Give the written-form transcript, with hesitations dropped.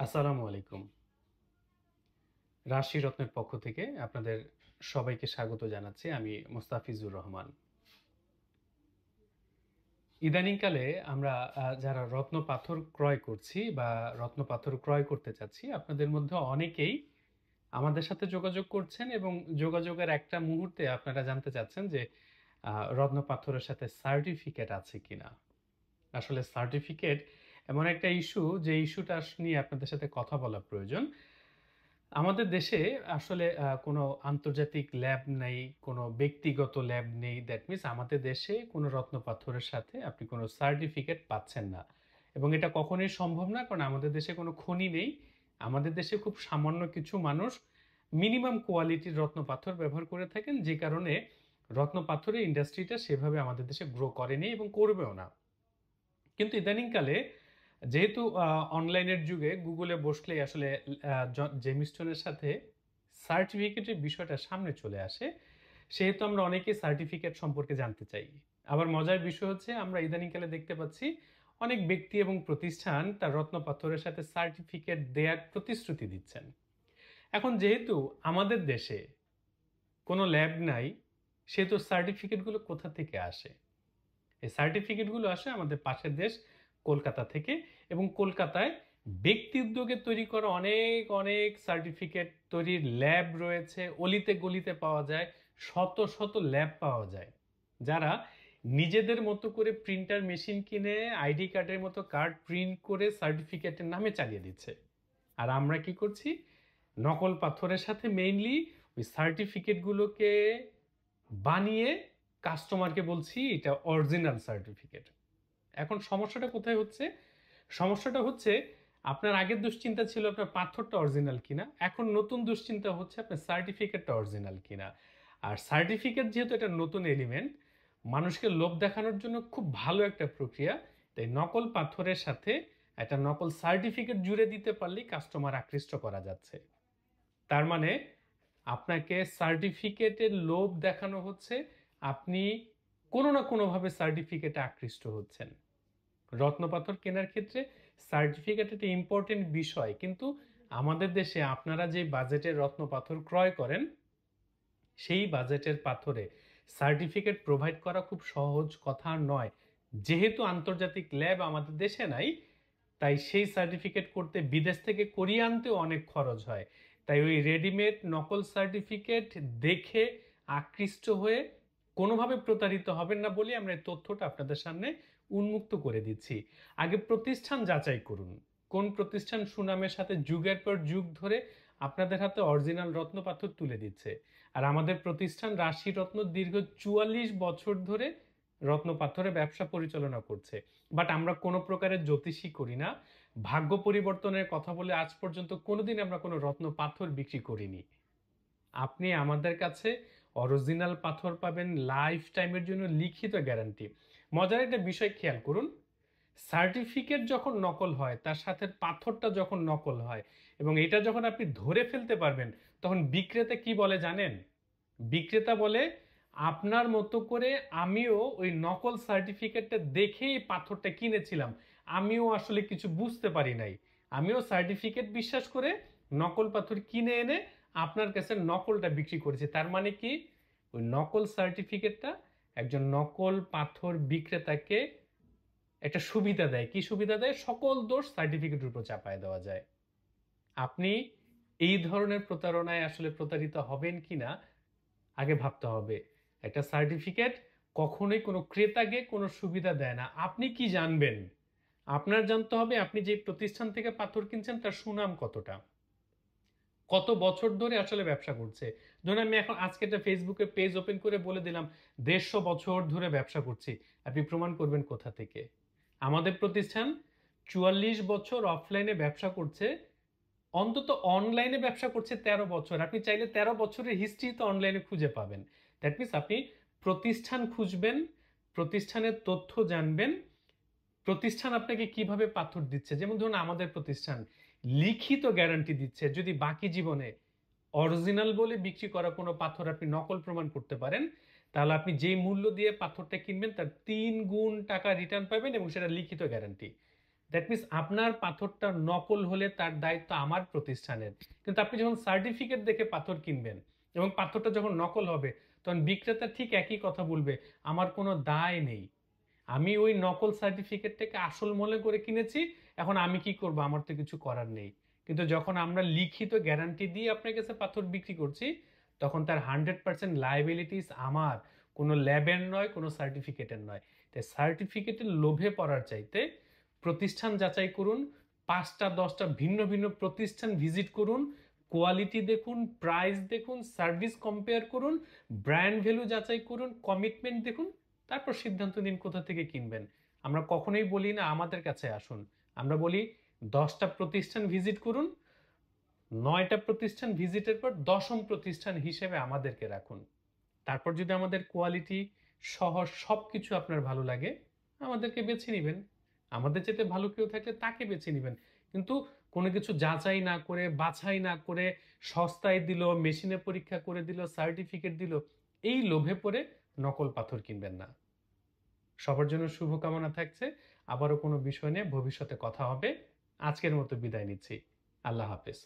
আসসালামু আলাইকুম। রাশি রত্নের পক্ষ থেকে আপনাদের সবাইকে স্বাগত জানাচ্ছি। আমি মোস্তাফিজুর রহমান। ইদানিংকালে আমরা যারা রত্ন পাথর ক্রয় করছি বা রত্ন পাথর ক্রয় করতে চাচ্ছি, আপনাদের মধ্যে অনেকেই আমাদের সাথে যোগাযোগ করছেন এবং যোগাযোগের একটা মুহূর্তে আপনারা জানতে চাচ্ছেন যে রত্ন পাথরের সাথে সার্টিফিকেট আছে কিনা। আসলে সার্টিফিকেট এমন একটা ইস্যু, যে ইস্যুটা নিয়ে আপনাদের সাথে কথা বলা প্রয়োজন। আমাদের দেশে আসলে কোনো আন্তর্জাতিক ল্যাব নেই, কোনো ব্যক্তিগত ল্যাব নেই। দ্যাট মিনস আমাদের দেশে কোনো রত্নপাথরের সাথে আপনি কোনো সার্টিফিকেট পাচ্ছেন না। এবং এটা কখনোই সম্ভব না, কারণ আমাদের দেশে কোনো খনি নেই। আমাদের দেশে খুব সামান্য কিছু মানুষ মিনিমাম কোয়ালিটির রত্নপাথর ব্যবহার করে থাকেন, যে কারণে রত্নপাথরের ইন্ডাস্ট্রিটা সেভাবে আমাদের দেশে গ্রো করেনি এবং করবেও না। কিন্তু ইদানিংকালে যেহেতু অনলাইনের যুগে গুগলে বসলেই আসলে জেমিস্টনের সাথে সার্টিফিকেটের বিষয়টা সামনে চলে আসে, সেহেতু আমরা অনেকেই সার্টিফিকেট সম্পর্কে জানতে চাই। আবার মজার বিষয় হচ্ছে, আমরা ইদানিংকালে দেখতে পাচ্ছি অনেক ব্যক্তি এবং প্রতিষ্ঠান তার রত্নপাথরের সাথে সার্টিফিকেট দেওয়ার প্রতিশ্রুতি দিচ্ছেন। এখন যেহেতু আমাদের দেশে কোনো ল্যাব নাই, সেহেতু সার্টিফিকেটগুলো কোথা থেকে আসে? এই সার্টিফিকেটগুলো আসে আমাদের পাশের দেশ কলকাতা থেকে। এবং কলকাতায় ব্যক্তি উদ্যোগে তৈরি করা অনেক অনেক সার্টিফিকেট তৈরির ল্যাব রয়েছে, অলিতে গলিতে পাওয়া যায়। শত শত ল্যাব পাওয়া যায়, যারা নিজেদের মতো করে প্রিন্টার মেশিন কিনে আইডি কার্ডের মতো কার্ড প্রিন্ট করে সার্টিফিকেটের নামে চালিয়ে দিচ্ছে। আর আমরা কি করছি? নকল পাথরের সাথে মেইনলি ওই সার্টিফিকেটগুলোকে বানিয়ে কাস্টমারকে বলছি এটা অরিজিনাল সার্টিফিকেট। এখন সমস্যাটা কোথায় হচ্ছে? সমস্যাটা হচ্ছে, আপনার আগের দুশ্চিন্তা ছিল আপনার পাথরটা অরিজিনাল কিনা, এখন নতুন দুশ্চিন্তা হচ্ছে আপনার সার্টিফিকেটটা অরিজিনাল কিনা। আর সার্টিফিকেট যেহেতু এটা নতুন এলিমেন্ট, মানুষকে লোভ দেখানোর জন্য খুব ভালো একটা প্রক্রিয়া। তাই নকল পাথরের সাথে একটা নকল সার্টিফিকেট জুড়ে দিতে পারলেই কাস্টমার আকৃষ্ট করা যাচ্ছে। তার মানে আপনাকে সার্টিফিকেটের লোভ দেখানো হচ্ছে, আপনি কোনো না কোনোভাবে সার্টিফিকেটে আকৃষ্ট হচ্ছেন। রত্নপাথর কেনার ক্ষেত্রে সার্টিফিকেট একটা ইম্পর্টেন্ট বিষয়, কিন্তু আমাদের দেশে আপনারা যে বাজেটের রত্নপাথর ক্রয় করেন, সেই বাজেটের পাথরে সার্টিফিকেট প্রোভাইড করা খুব সহজ কথা নয়। যেহেতু আন্তর্জাতিক ল্যাব আমাদের দেশে নাই, তাই সেই সার্টিফিকেট করতে বিদেশ থেকে করিয়ে আনতেও অনেক খরচ হয়। তাই ওই রেডিমেড নকল সার্টিফিকেট দেখে আকৃষ্ট হয়ে কোনোভাবে প্রতারিত হবেন না বলে আমরা এই তথ্যটা আপনাদের সামনে উন্মুক্ত করে দিচ্ছি। আগে প্রতিষ্ঠান যাচাই করুন, কোন প্রতিষ্ঠান সুনামের সাথে যুগের পর যুগ ধরে আপনাদের হাতে অরিজিনাল রত্নপাথর তুলে দিচ্ছে। আর আমাদের প্রতিষ্ঠান রাশি রত্ন দীর্ঘ ৪৪ বছর ধরে রত্ন পাথরের ব্যবসা পরিচালনা করছে। বাট আমরা কোনো প্রকারের জ্যোতিষী করি না, ভাগ্য পরিবর্তনের কথা বলে আজ পর্যন্ত কোনোদিন আমরা কোনো রত্ন পাথর বিক্রি করিনি। আপনি আমাদের কাছে অরিজিনাল পাথর পাবেন লাইফ টাইমের জন্য, লিখিত গ্যারান্টি। মজার একটা বিষয় খেয়াল করুন, সার্টিফিকেট যখন নকল হয়, তার সাথে পাথরটা যখন নকল হয় এবং এটা যখন আপনি ধরে ফেলতে পারবেন, তখন বিক্রেতা কি বলে জানেন? বিক্রেতা বলে, আপনার মতো করে আমিও ওই নকল সার্টিফিকেটটা দেখেই পাথরটা কিনেছিলাম, আমিও আসলে কিছু বুঝতে পারি নাই, আমিও সার্টিফিকেট বিশ্বাস করে নকল পাথর কিনে এনে আপনার কাছে নকলটা বিক্রি করেছি। তার মানে কি? ওই নকল সার্টিফিকেটটা একজন নকল পাথর বিক্রেতাকে একটা সুবিধা দেয়। কি সুবিধা দেয়? সকল দোষ সার্টিফিকেটের উপর চাপায় দেওয়া যায়। আপনি এই ধরনের প্রতারণায় আসলে প্রতারিত হবেন কিনা আগে ভাবতে হবে। একটা সার্টিফিকেট কখনোই কোনো ক্রেতাকে কোনো সুবিধা দেয় না। আপনি কি জানবেন? আপনার জানতে হবে আপনি যে প্রতিষ্ঠান থেকে পাথর কিনছেন তার সুনাম কতটা, কত বছর ধরে আসলে ব্যবসা করছে। ধরুন আমি এখন আজকে একটা ফেসবুকে পেজ ওপেন করে বলে দিলাম ১৫০ বছর ধরে ব্যবসা করছি, আপনি প্রমাণ করবেন কোথা থেকে? আমাদের প্রতিষ্ঠান ৪৪ বছর অফলাইনে ব্যবসা করছে, অন্তত অনলাইনে ব্যবসা করছে ১৩ বছর। আপনি চাইলে ১৩ বছরের হিস্ট্রি তো অনলাইনে খুঁজে পাবেন। দ্যাট মিনস আপনি প্রতিষ্ঠান খুঁজবেন, প্রতিষ্ঠানের তথ্য জানবেন, প্রতিষ্ঠান আপনাকে কিভাবে পাথর দিচ্ছে। যেমন ধরুন আমাদের প্রতিষ্ঠান লিখিত গ্যারান্টি দিচ্ছে, যদি বাকি জীবনে অরিজিনাল বলে বিক্রি করা কোনো পাথর আপনি নকল প্রমাণ করতে পারেন, তাহলে আপনি যেই মূল্য দিয়ে পাথরটা কিনবেন তার ৩ গুণ টাকা রিটার্ন পাবেন, এবং সেটা লিখিত গ্যারান্টি। দ্যাট মিনস আপনার পাথরটা নকল হলে তার দায়িত্ব আমার প্রতিষ্ঠানের। কিন্তু আপনি যখন সার্টিফিকেট দেখে পাথর কিনবেন এবং পাথরটা যখন নকল হবে, তখন বিক্রেতা ঠিক একই কথা বলবে, আমার কোনো দায় নেই। আমি ওই নকল সার্টিফিকেটটাকে আসল মনে করে কিনেছি, এখন আমি কি করব, আমার তো কিছু করার নেই। কিন্তু যখন আমরা লিখিত গ্যারান্টি দিয়ে আপনার কাছে পাথর বিক্রি করছি, তখন তার 100% লায়াবিলিটিস আমার, কোনো ল্যাবের নয়, কোনো সার্টিফিকেটের নয়। তাই সার্টিফিকেটের লোভে পড়ার চাইতে প্রতিষ্ঠান যাচাই করুন, 5টা 10টা ভিন্ন ভিন্ন প্রতিষ্ঠান ভিজিট করুন, কোয়ালিটি দেখুন, প্রাইস দেখুন, সার্ভিস কম্পেয়ার করুন, ব্র্যান্ড ভ্যালু যাচাই করুন, কমিটমেন্ট দেখুন, তারপর সিদ্ধান্ত নিন কোথা থেকে কিনবেন। আমরা কখনোই বলি না আমাদের কাছে আসুন, আমরা বলি 10টা প্রতিষ্ঠান ভিজিট করুন, 9টা প্রতিষ্ঠান ভিজিটের পর 10ম প্রতিষ্ঠান হিসেবে আমাদেরকে রাখুন। তারপর যদি আমাদের কোয়ালিটি সহ সবকিছু আপনার ভালো লাগে, আমাদেরকে বেছে নিবেন। আমাদের চেয়ে ভালো কেউ থাকলে তাকে বেছে নিবেন। কিন্তু কোনো কিছু যাচাই না করে, বাছাই না করে, সস্তায় দিল, মেশিনে পরীক্ষা করে দিল, সার্টিফিকেট দিল, এই লোভে পড়ে নকল পাথর কিনবেন না। সবার জন্য শুভকামনা থাকছে। আবারও কোনো বিষয় নিয়ে ভবিষ্যতে কথা হবে। আজকের মতো বিদায় নিচ্ছি। আল্লাহ হাফেজ।